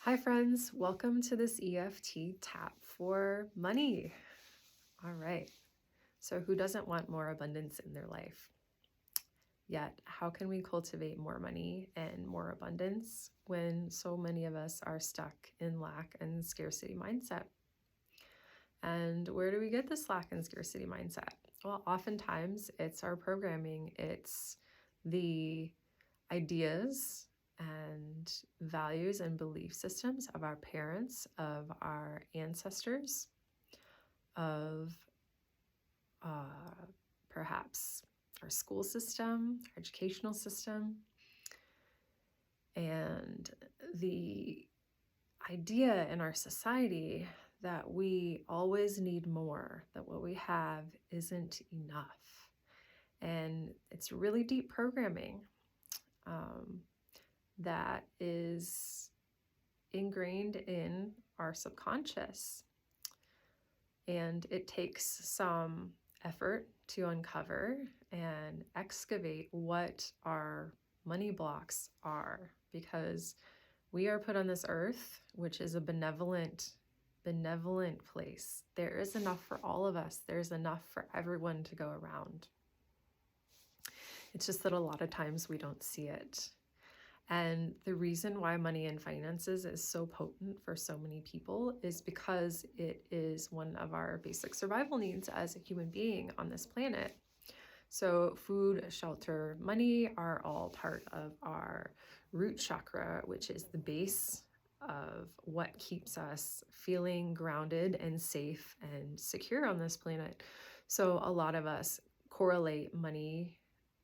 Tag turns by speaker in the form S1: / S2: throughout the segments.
S1: Hi friends, welcome to this EFT tap for money. All right, so who doesn't want more abundance in their life? Yet, how can we cultivate more money and more abundance when so many of us are stuck in lack and scarcity mindset? And where do we get this lack and scarcity mindset? Well, oftentimes it's our programming, it's the ideas and values and belief systems of our parents, of our ancestors, of perhaps our school system, our educational system, and the idea in our society that we always need more, that what we have isn't enough. And it's really deep programming. That is ingrained in our subconscious. And it takes some effort to uncover and excavate what our money blocks are, because we are put on this earth, which is a benevolent place. There is enough for all of us. There's enough for everyone to go around. It's just that a lot of times we don't see it. And the reason why money and finances is so potent for so many people is because it is one of our basic survival needs as a human being on this planet. So food, shelter, money are all part of our root chakra, which is the base of what keeps us feeling grounded and safe and secure on this planet. So a lot of us correlate money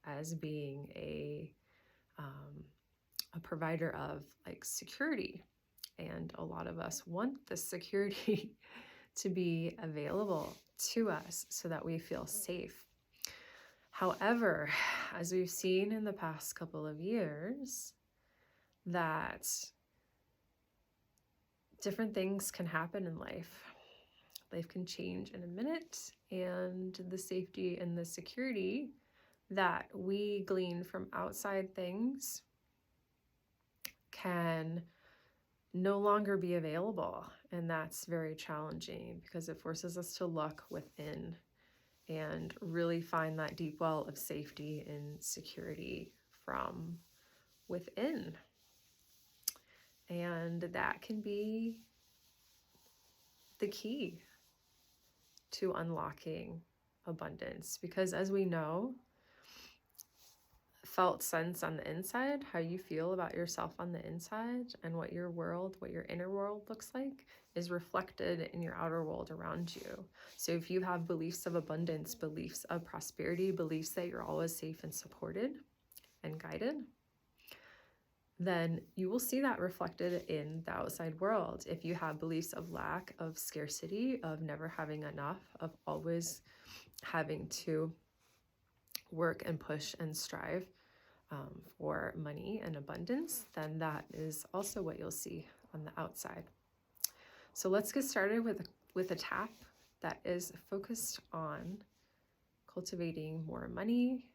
S1: as being a provider of like security. And a lot of us want the security to be available to us so that we feel safe. However, as we've seen in the past couple of years, that different things can happen in life. Life can change in a minute, and the safety and the security that we glean from outside things can no longer be available. And that's very challenging because it forces us to look within and really find that deep well of safety and security from within. And that can be the key to unlocking abundance, because as we know, felt sense on the inside, how you feel about yourself on the inside and what your world, what your inner world looks like, is reflected in your outer world around you. So if you have beliefs of abundance, beliefs of prosperity, beliefs that you're always safe and supported and guided, then you will see that reflected in the outside world. If you have beliefs of lack, of scarcity, of never having enough, of always having to work and push and strive for money and abundance, then that is also what you'll see on the outside. So let's get started with a tap that is focused on cultivating more money,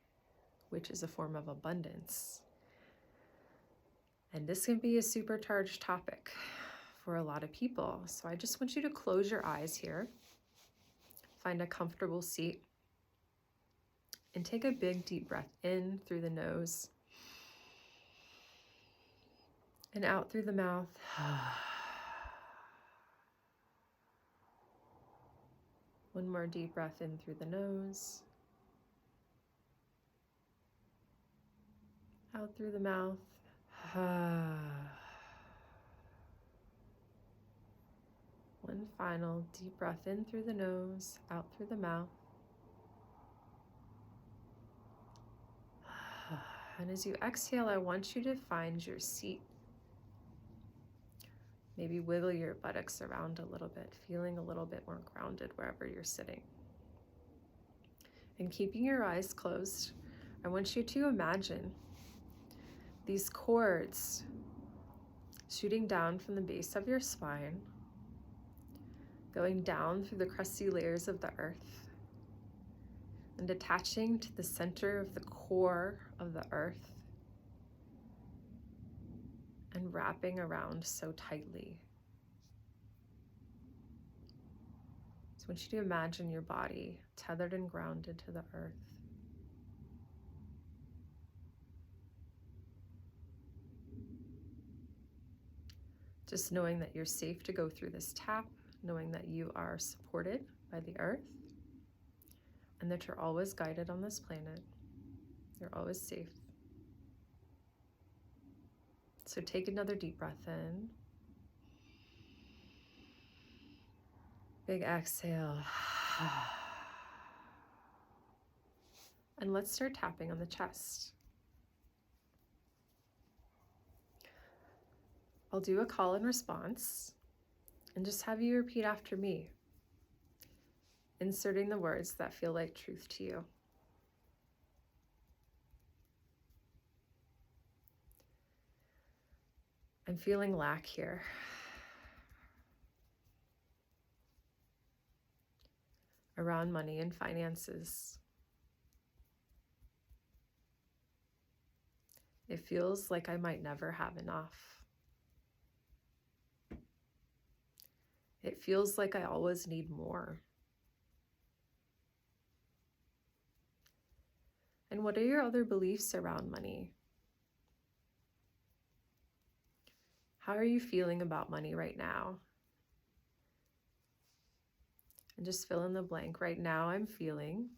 S1: which is a form of abundance. And this can be a supercharged topic for a lot of people. So I just want you to close your eyes here, find a comfortable seat, and take a big deep breath in through the nose and out through the mouth. One more deep breath in through the nose, out through the mouth. One final deep breath in through the nose, out through the mouth. And as you exhale, I want you to find your seat. Maybe wiggle your buttocks around a little bit, feeling a little bit more grounded wherever you're sitting. And keeping your eyes closed, I want you to imagine these cords shooting down from the base of your spine, going down through the crusty layers of the earth, and attaching to the center of the core of the earth, and wrapping around so tightly. So I want you to imagine your body tethered and grounded to the earth. Just knowing that you're safe to go through this tap, knowing that you are supported by the earth, and that you're always guided on this planet. You're always safe. So take another deep breath in. Big exhale. And let's start tapping on the chest. I'll do a call and response and just have you repeat after me, inserting the words that feel like truth to you. I'm feeling lack here. Around money and finances. It feels like I might never have enough. It feels like I always need more. And what are your other beliefs around money? How are you feeling about money right now? And just fill in the blank. Right now I'm feeling.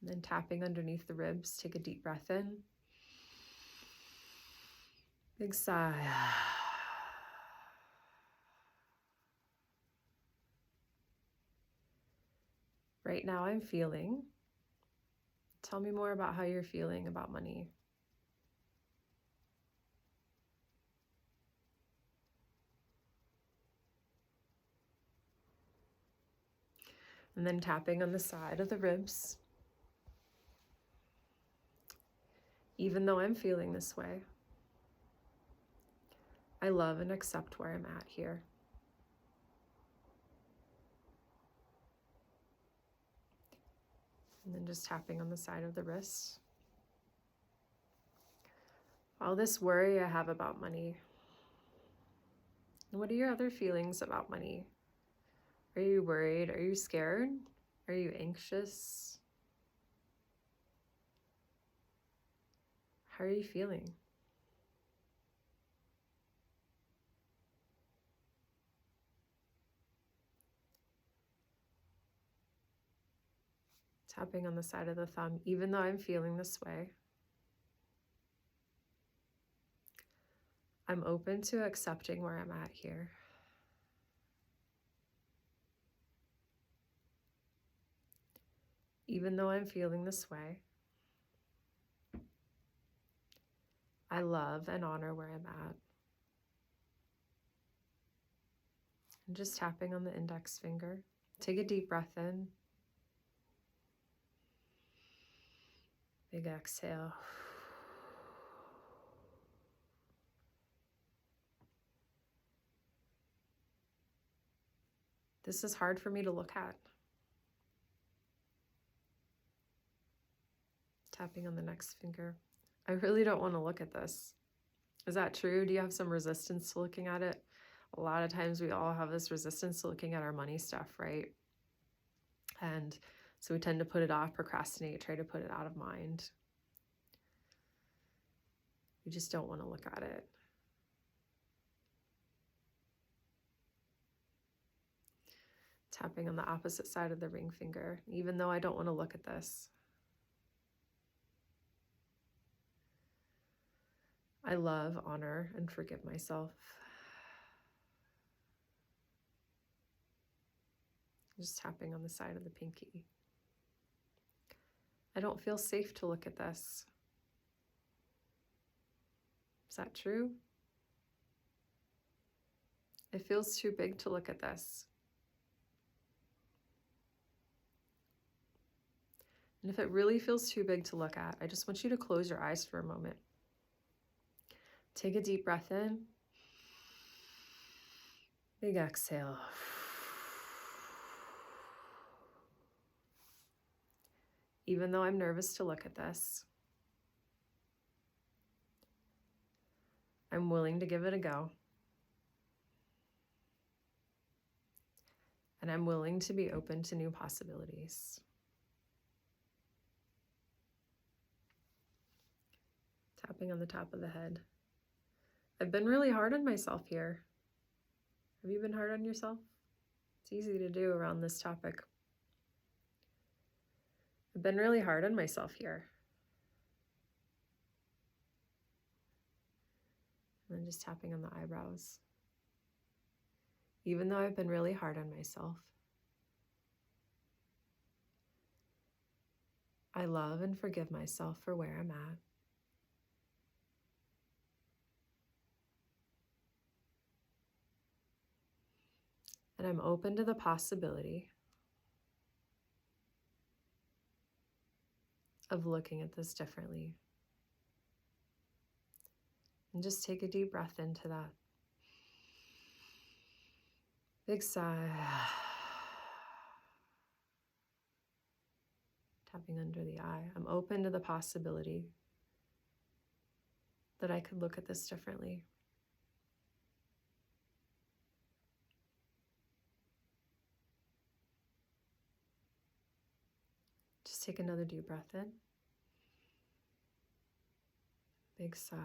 S1: And then tapping underneath the ribs, take a deep breath in. Big sigh. Right now I'm feeling. Tell me more about how you're feeling about money. And then tapping on the side of the ribs. Even though I'm feeling this way, I love and accept where I'm at here. And then just tapping on the side of the wrist. All this worry I have about money. And what are your other feelings about money? Are you worried? Are you scared? Are you anxious? How are you feeling? Tapping on the side of the thumb, even though I'm feeling this way, I'm open to accepting where I'm at here. Even though I'm feeling this way, I love and honor where I'm at. And just tapping on the index finger. Take a deep breath in. Big exhale. This is hard for me to look at. Tapping on the next finger. I really don't want to look at this. Is that true? Do you have some resistance to looking at it? A lot of times we all have this resistance to looking at our money stuff, right? And so we tend to put it off, procrastinate, try to put it out of mind. We just don't want to look at it. Tapping on the opposite side of the ring finger, even though I don't want to look at this. I love, honor, and forgive myself. Just tapping on the side of the pinky. I don't feel safe to look at this. Is that true? It feels too big to look at this. And if it really feels too big to look at, I just want you to close your eyes for a moment. Take a deep breath in. Big exhale. Even though I'm nervous to look at this, I'm willing to give it a go. And I'm willing to be open to new possibilities. Tapping on the top of the head. I've been really hard on myself here. Have you been hard on yourself? It's easy to do around this topic. I've been really hard on myself here. And then just tapping on the eyebrows. Even though I've been really hard on myself, I love and forgive myself for where I'm at. And I'm open to the possibility of looking at this differently. And just take a deep breath into that. Big sigh. Tapping under the eye. I'm open to the possibility that I could look at this differently. Just take another deep breath in. Big sigh.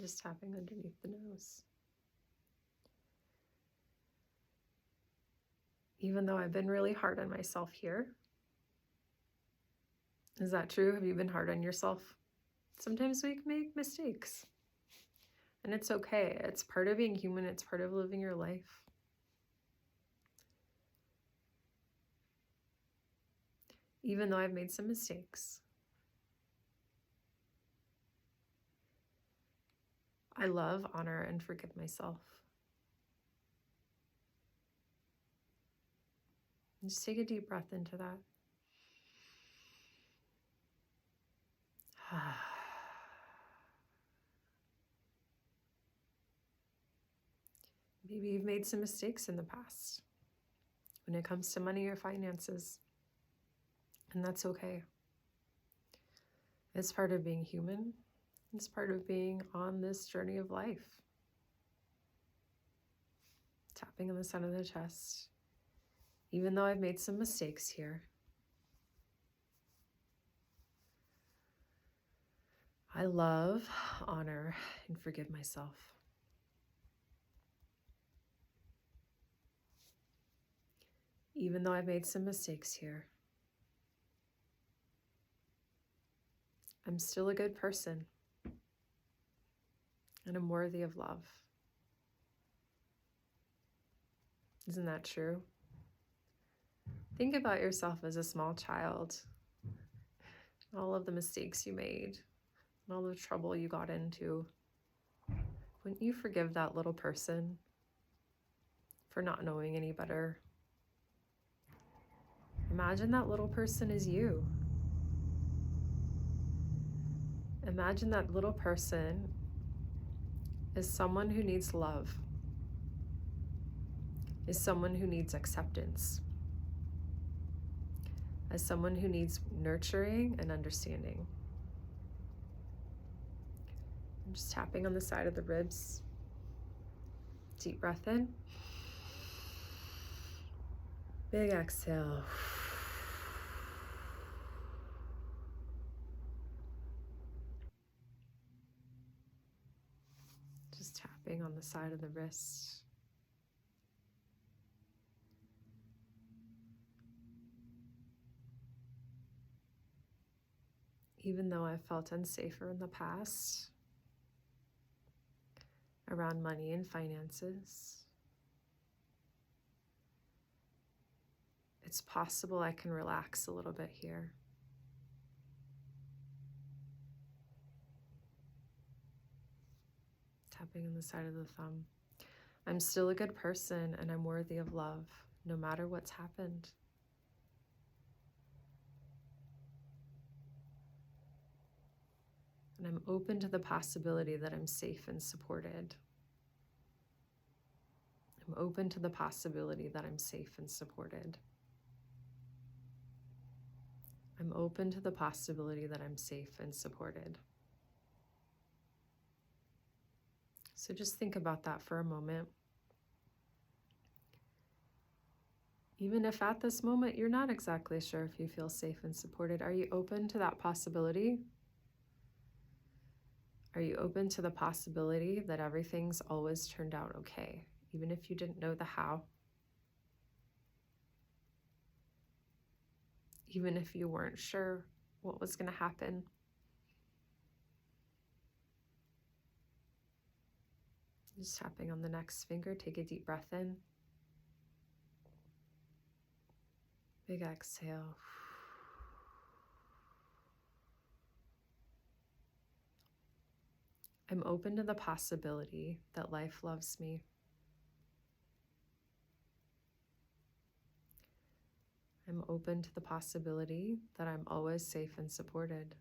S1: Just tapping underneath the nose. Even though I've been really hard on myself here. Is that true? Have you been hard on yourself? Sometimes we make mistakes. And it's okay. It's part of being human. It's part of living your life. Even though I've made some mistakes, I love, honor, and forgive myself. And just take a deep breath into that. Maybe you've made some mistakes in the past when it comes to money or finances, and that's okay. It's part of being human. It's part of being on this journey of life. Tapping on the center of the chest. Even though I've made some mistakes here, I love, honor, and forgive myself. Even though I've made some mistakes here, I'm still a good person, and I'm worthy of love. Isn't that true? Think about yourself as a small child, all of the mistakes you made, and all the trouble you got into. Wouldn't you forgive that little person for not knowing any better? Imagine that little person is you. Imagine that little person is someone who needs love, is someone who needs acceptance, as someone who needs nurturing and understanding. I'm just tapping on the side of the ribs. Deep breath in. Big exhale. Just tapping on the side of the wrist. Even though I've felt unsafer in the past around money and finances, it's possible I can relax a little bit here. Tapping on the side of the thumb. I'm still a good person and I'm worthy of love, no matter what's happened. And I'm open to the possibility that I'm safe and supported. I'm open to the possibility that I'm safe and supported. I'm open to the possibility that I'm safe and supported. So just think about that for a moment. Even if at this moment you're not exactly sure if you feel safe and supported, are you open to that possibility? Are you open to the possibility that everything's always turned out okay, even if you didn't know the how? Even if you weren't sure what was going to happen? Just tapping on the next finger, take a deep breath in. Big exhale. I'm open to the possibility that life loves me. I'm open to the possibility that I'm always safe and supported.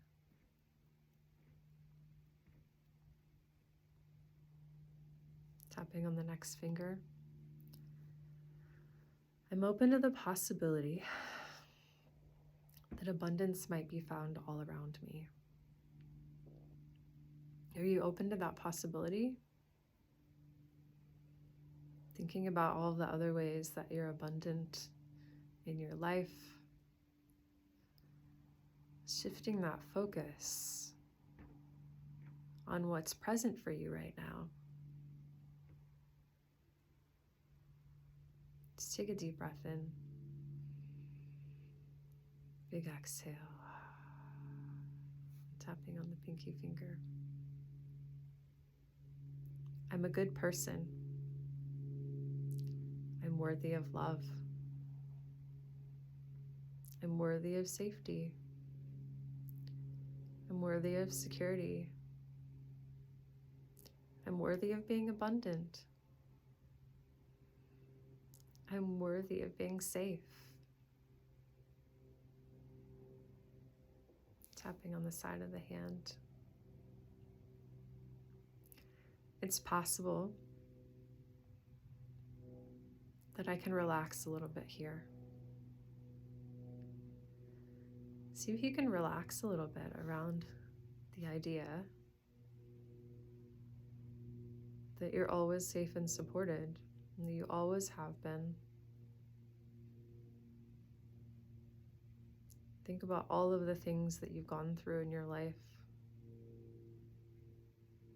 S1: Tapping on the next finger. I'm open to the possibility that abundance might be found all around me. Are you open to that possibility? Thinking about all the other ways that you're abundant in your life. Shifting that focus on what's present for you right now. Just take a deep breath in. Big exhale. Tapping on the pinky finger. I'm a good person. I'm worthy of love. I'm worthy of safety. I'm worthy of security. I'm worthy of being abundant. I'm worthy of being safe. Tapping on the side of the hand. It's possible that I can relax a little bit here. See if you can relax a little bit around the idea that you're always safe and supported, and that you always have been. Think about all of the things that you've gone through in your life.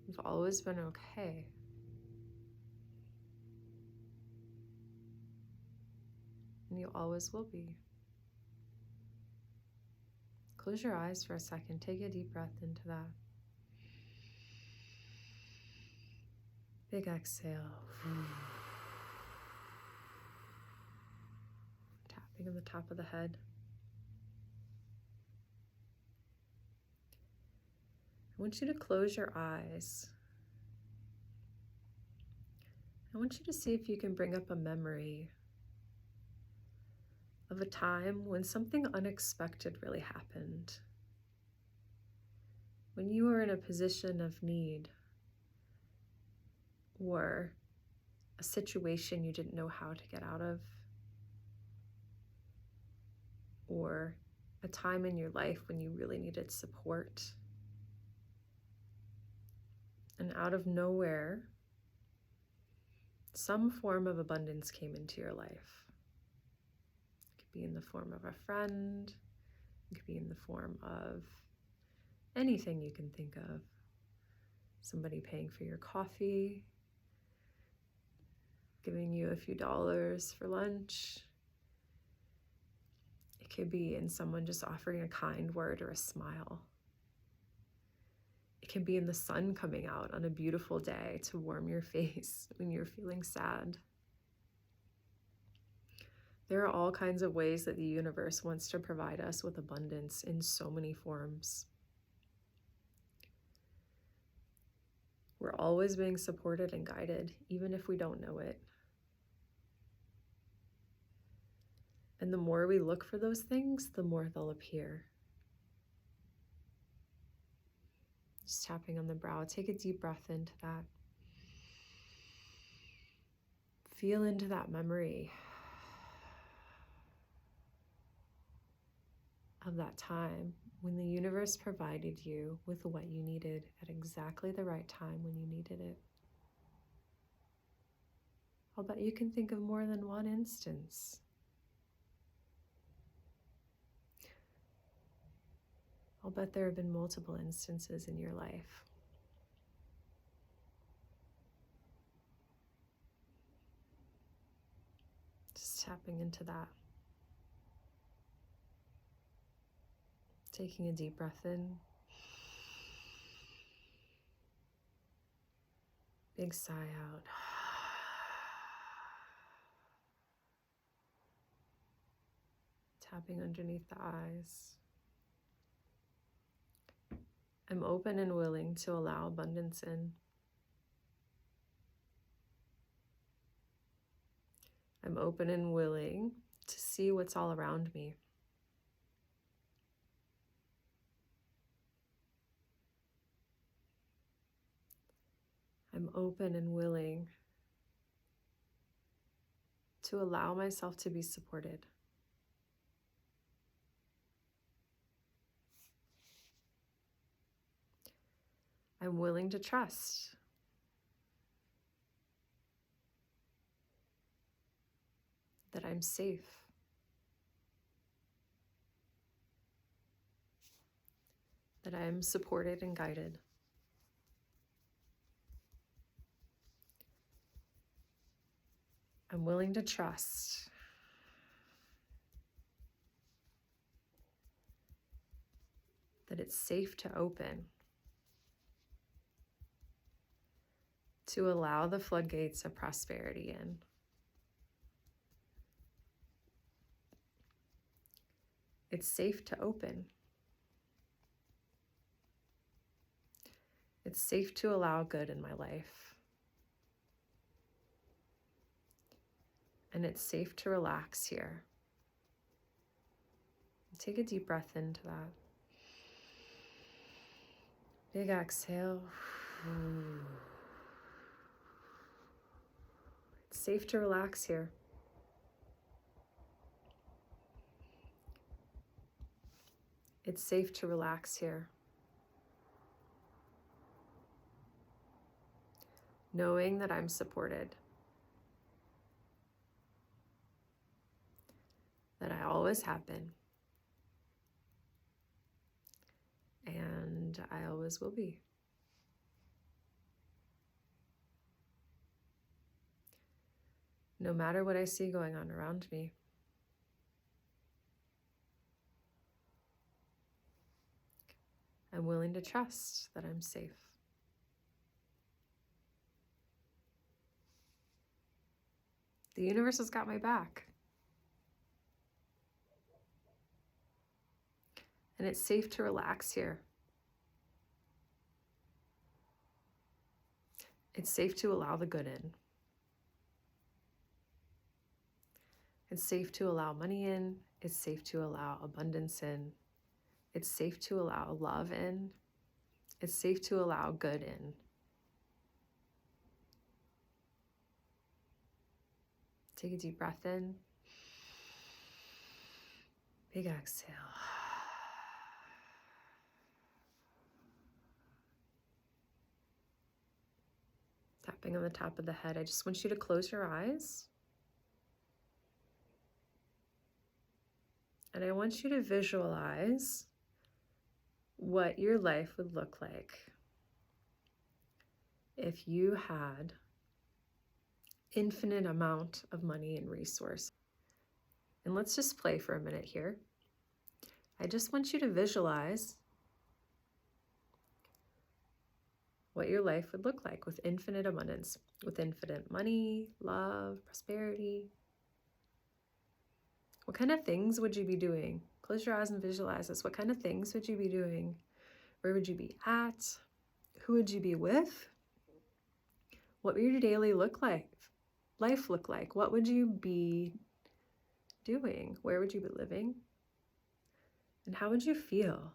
S1: You've always been okay. And you always will be. Close your eyes for a second. Take a deep breath into that. Big exhale. Tapping on the top of the head. I want you to close your eyes. I want you to see if you can bring up a memory of a time when something unexpected really happened. When you were in a position of need, or a situation you didn't know how to get out of, or a time in your life when you really needed support. And out of nowhere, some form of abundance came into your life. It could be in the form of a friend. It could be in the form of anything you can think of. Somebody paying for your coffee, giving you a few dollars for lunch. It could be in someone just offering a kind word or a smile. It can be in the sun coming out on a beautiful day to warm your face when you're feeling sad. There are all kinds of ways that the universe wants to provide us with abundance in so many forms. We're always being supported and guided, even if we don't know it. And the more we look for those things, the more they'll appear. Just tapping on the brow. Take a deep breath into that. feel into that memory of that time when the universe provided you with what you needed at exactly the right time when you needed it. I'll bet you can think of more than one instance. I'll bet there have been multiple instances in your life. Just tapping into that. Taking a deep breath in. Big sigh out. Tapping underneath the eyes. I'm open and willing to allow abundance in. I'm open and willing to see what's all around me. I'm open and willing to allow myself to be supported. I'm willing to trust that I'm safe, that I am supported and guided. I'm willing to trust that it's safe to open, to allow the floodgates of prosperity in. It's safe to open. It's safe to allow good in my life. And it's safe to relax here. Take a deep breath into that. Big exhale. It's safe to relax here. It's safe to relax here. Knowing that I'm supported. That I always have been. And I always will be. No matter what I see going on around me. I'm willing to trust that I'm safe. The universe has got my back. And it's safe to relax here. It's safe to allow the good in. It's safe to allow money in. It's safe to allow abundance in. It's safe to allow love in. It's safe to allow good in. Take a deep breath in. Big exhale. Tapping on the top of the head. I just want you to close your eyes. And I want you to visualize what your life would look like if you had infinite amount of money and resource. And let's just play for a minute here. I just want you to visualize what your life would look like with infinite abundance, with infinite money, love, prosperity. What kind of things would you be doing? Close your eyes and visualize this. What kind of things would you be doing? Where would you be at? Who would you be with? What would your daily life look like? What would you be doing? Where would you be living? And how would you feel?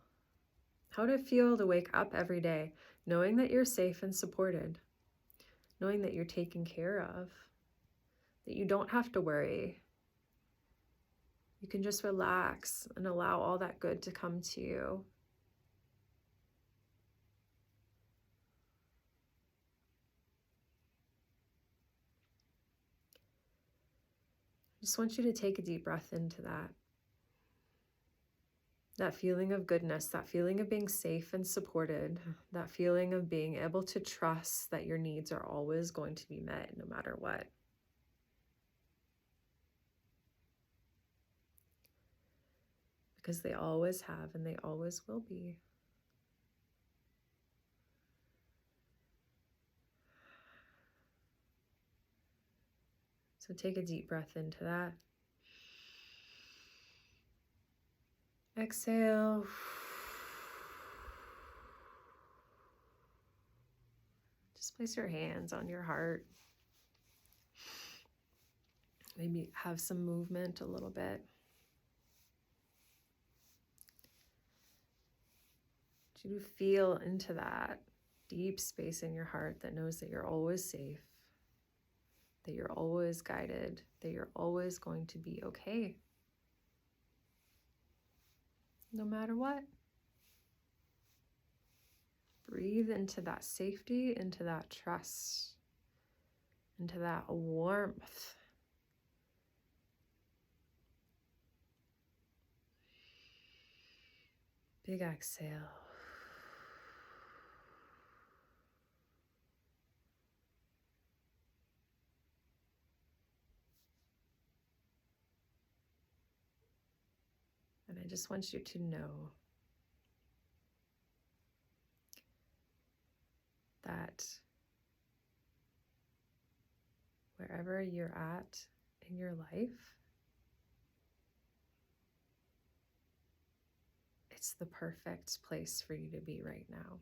S1: How would it feel to wake up every day knowing that you're safe and supported, knowing that you're taken care of, that you don't have to worry. You can just relax and allow all that good to come to you. I just want you to take a deep breath into that. That feeling of goodness, that feeling of being safe and supported, that feeling of being able to trust that your needs are always going to be met no matter what. Because they always have and they always will be. So take a deep breath into that. Exhale. Just place your hands on your heart. Maybe have some movement a little bit. You feel into that deep space in your heart that knows that you're always safe, that you're always guided, that you're always going to be okay. No matter what. Breathe into that safety, into that trust, into that warmth. Big exhale. And I just want you to know that wherever you're at in your life, it's the perfect place for you to be right now.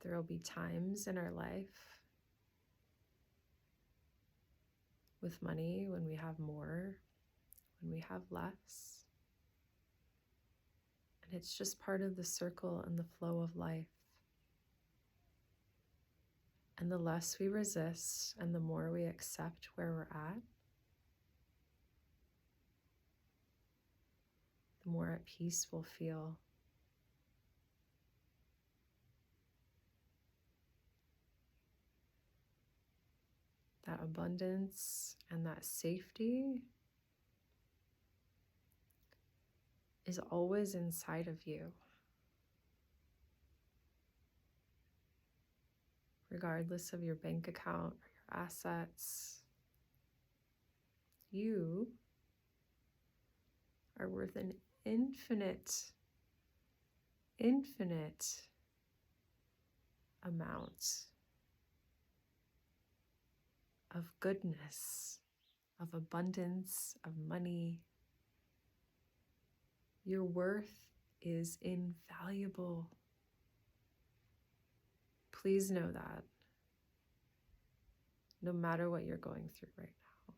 S1: There will be times in our life with money when we have more, when we have less. And it's just part of the circle and the flow of life. And the less we resist and the more we accept where we're at, the more at peace we'll feel. That abundance and that safety is always inside of you. Regardless of your bank account or your assets, you are worth an infinite amount of goodness, of abundance, of money. Your worth is invaluable. Please know that, no matter what you're going through right now,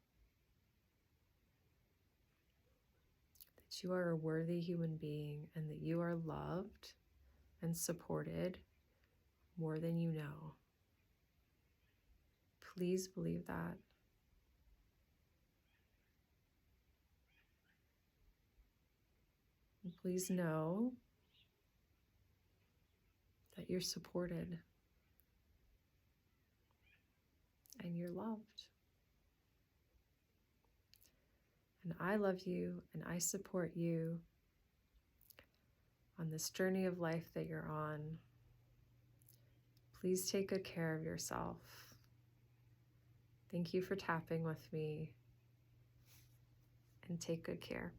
S1: that you are a worthy human being and that you are loved and supported more than you know. Please believe that. And please know that you're supported and you're loved. And I love you and I support you on this journey of life that you're on. Please take good care of yourself. Thank you for tapping with me, and take good care.